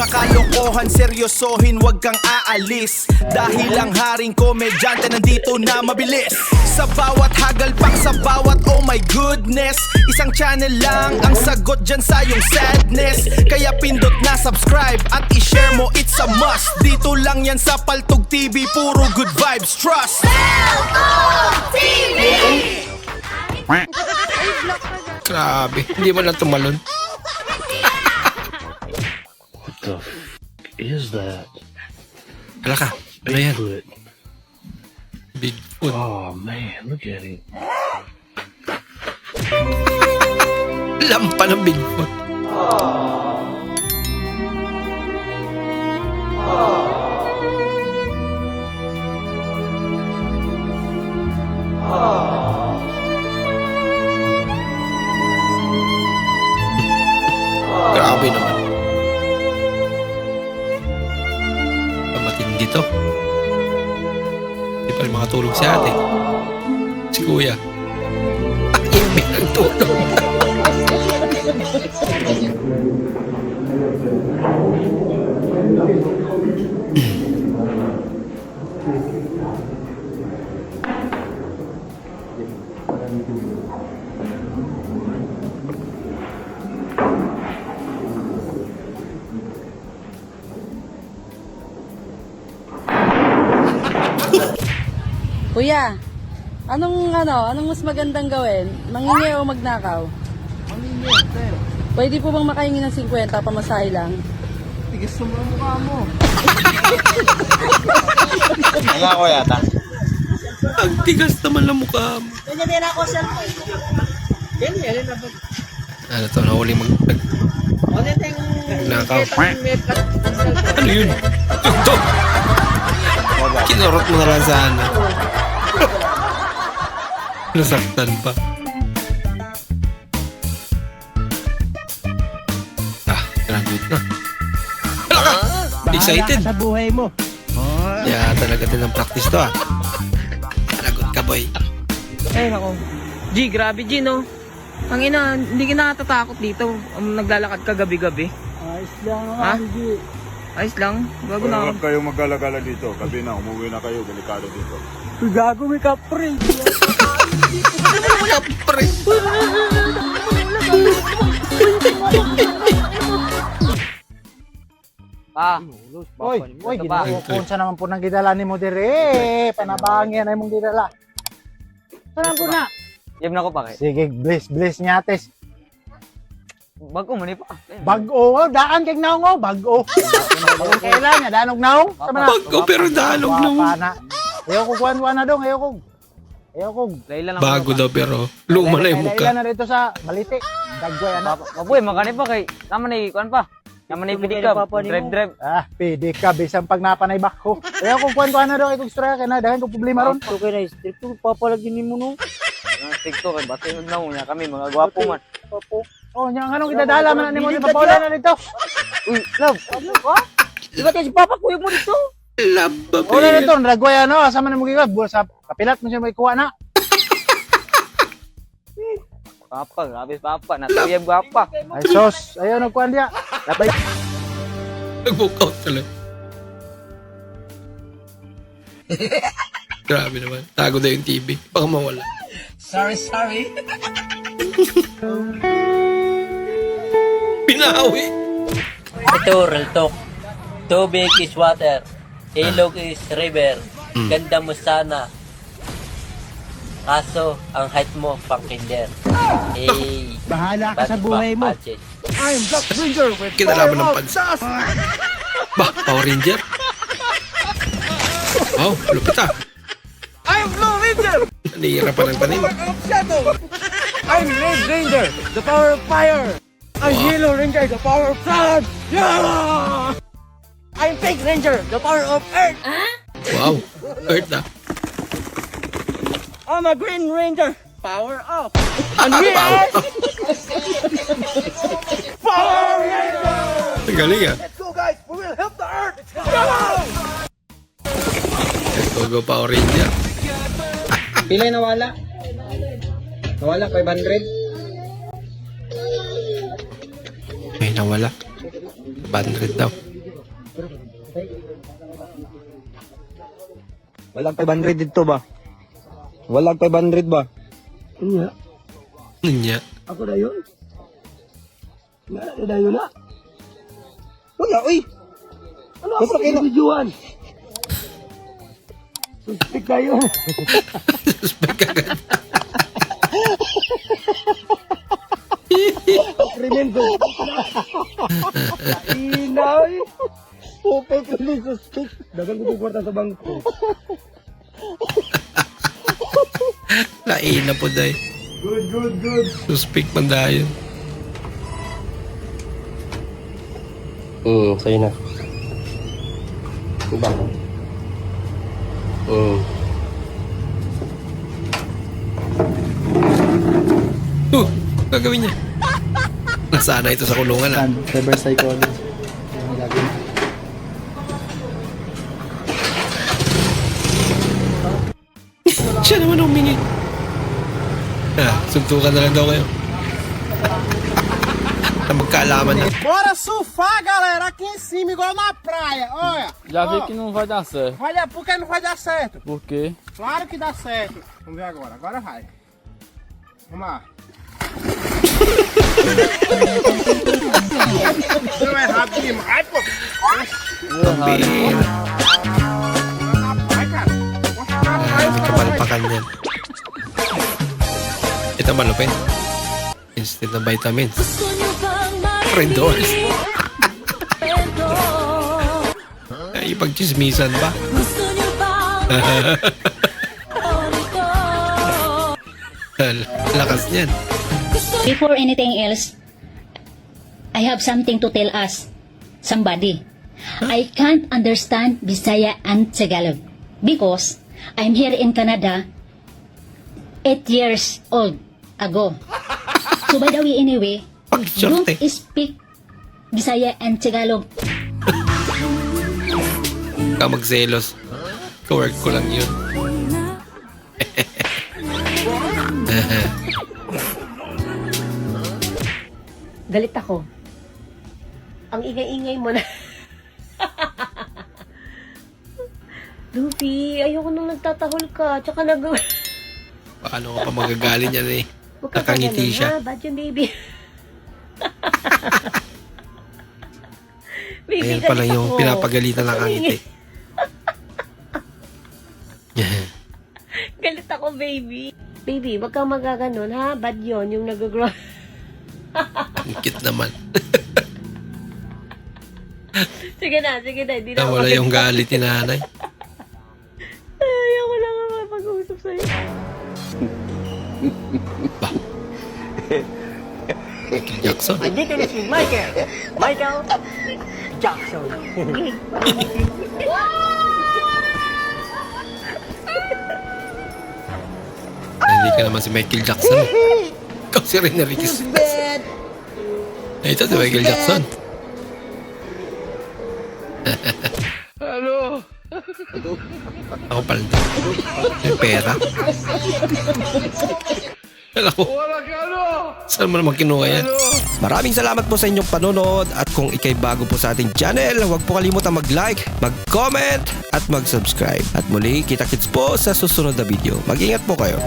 mga kalokohan, seryosohin, wag kang aalis. Dahil ang haring komedyante nandito na mabilis. Sa bawat hagalpak, sa bawat oh my goodness, isang channel lang ang sagot dyan sa iyong sadness. Kaya pindot na subscribe at i-share mo, it's a must. Dito lang yan sa Paltog TV, puro good vibes, trust. Paltog TV! Grabe, hindi mo lang tumalon. What the f is that? Hala ka, ano yan? Bigfoot. Bigfoot. Oh man, look at it. Lampa ng Bigfoot. Grabe naman. Matindi to. Hindi pa rin makatulog si ate. Si kuya. Ibig ng tulog. Kuya, anong mas magandang gawin? Mangingi o magnakaw? Mangingi, sir. Pwede po bang makahingi ng 50 pamasahe lang? Tigas mo ang mukha mo. Nangako yata. Ang tigas naman ng mukha mo. Ganyan din ako, sir. Ano to, nahuli nakaw. Ano yun? Ito! Kinurot mo na lang sana. Nasaktan pa. Graduate na. Hala ka! Excited? Sa buhay mo. Yeah, talaga din ang practice to Lagot ka, boy. Ay, nako. G, grabe G, no? Ang ina, hindi ka nakatatakot dito. Naglalakad ka gabi-gabi. Ayos lang Ha? naman, G. Ayos lang. Bago na. Huwag kayong maggalagala dito. Gabi na, umuwi na kayo. Delikado dito. Gago may kapre. Pre. Oy, ginagawa ko sa naman po nang gidala ni mo dire. Panabangin ay mong gidala. Saan po na? Yam na ko pa kay. Sige, bless niya ates. Bago man pa. Bag-o, daan kay naong, bag-o. Ang kailan niya, danog naong. Sama na. Bago pero danog naman. Ayaw ko kuwan na dong, ayaw ko. Layla lang. Bago daw pero luma na yung Layla mukha. na rito sa Malite. Dagway ana. Mabuhay, magkani pa kay. Tama na ikuan pa. Tama na ipidikab. Drive. Ah, pwede ka bisang pag napanay bako. Ayaw ko kuwan na dong itong istorya kay na dahan ko problema ron. Okay na, strict to papalagin mo no. Strict to kay batay na niya kami mga gwapo man. Oh, nya anong idadala man nimo ni papola na dito? Uy, love. Ha? Di ba tayo si Papa kuya mo dito? Love ba, Wala babe? nito, ragway ano, asama na mo giga, sa kapilat mo siya may kuha na. Papa, grabe Papa. Natuyab gwapa. Ay sos, ayaw nagkuhan dia. Labay. Nag-book out talaga. Grabe naman. Tago na yung TV. Baka mawala. Sorry. Binawi. Ito, real talk. Tubig is water. Ilog is river. Ganda mo sana. Kaso, ang height mo, pang kinder. Eh, Bahala ka sa buhay mo. budget. I'm Black Ranger with Kinalaman ng pansa. Ba, Power Ranger? Wow, lupit I'm Blue Ranger. Nanihira pa ng panin. I'm Red Ranger, the power of fire. I'm Yellow Ranger, the power of blood. Yeah! I'm Pink Ranger, the power of earth. Wow, Earth I'm a Green Ranger, power up. And we are Power Ranger. Ang galing Let's go guys, we will help the earth. Let's go Power Ranger. Pilay nawala? Nawala 500? May nawala. 100 daw. Walang 500 dito ba? Walang 500 ba? Niya. Ako na yun. Na yun na. Wala, uy! Ano ako na videoan? Suspect na yun. Suspect agad. Krimen ko. Inay! Pupay ko ni suspect. Dagang ko kwarta sa bangko. Laina po day. Good. Suspect man dahil. Sa'yo na. Diba? Gagawin niya. Nasana ito sa kulungan ah. Reverse psychology. Siya naman humingi. Suntukan na lang daw kayo. Na magkaalaman na. Bora surfar, galera, aqui em cima, igual na praia, olha. Já vi que não vai dar certo. Olha, por que não vai dar certo? Por quê? Claro que dá certo. Vamos ver agora vai. Vamos lá. Deu errado demais, pô. Pambira. Vai, cara. Mostra na praia, os caras Kapalpakan yan. Ito malupit. Instant na vitamins. Red doors. Ay, pagchismisan ba? Lakas niyan. Before anything else, I have something to tell us. Somebody. I can't understand Bisaya and Tagalog because I'm here in Canada 8 years old ago. So by the way, anyway, don't Sorte. speak Bisaya and Tagalog. Ka magselos. Kawork ko lang yun. Galit ako. Ang ingay-ingay mo na. Luffy, ayoko nung nagtatahol ka. Tsaka Baka ano ka pa magagalit yan eh. Huwag ka pa Nakangiti ganun, siya. ha? Bad yung baby. Baby, Ayan galit pala yung ako. pinapagalitan ng kangiti. Galit ako, baby. Baby, wag kang magaganon, ha? Bad yun, yung nag-grow. Ang cute naman. Sige na. Hindi na Nawala yung galit ni nanay. Ayoko na nga mapag-usap sa'yo. Michael Jackson. Dito na si Michael Jackson. Hindi ka naman si Michael Jackson. Ikaw si Rene Enriquez. Ito si Michael Jackson. Ako pala. May pera. Alam ko. Saan mo naman kinuha yan? Maraming salamat po sa inyong panonood at kung ikay bago po sa ating channel, huwag po kalimutan mag-like, mag-comment at mag-subscribe. At muli, kita-kits po sa susunod na video. Mag-ingat po kayo.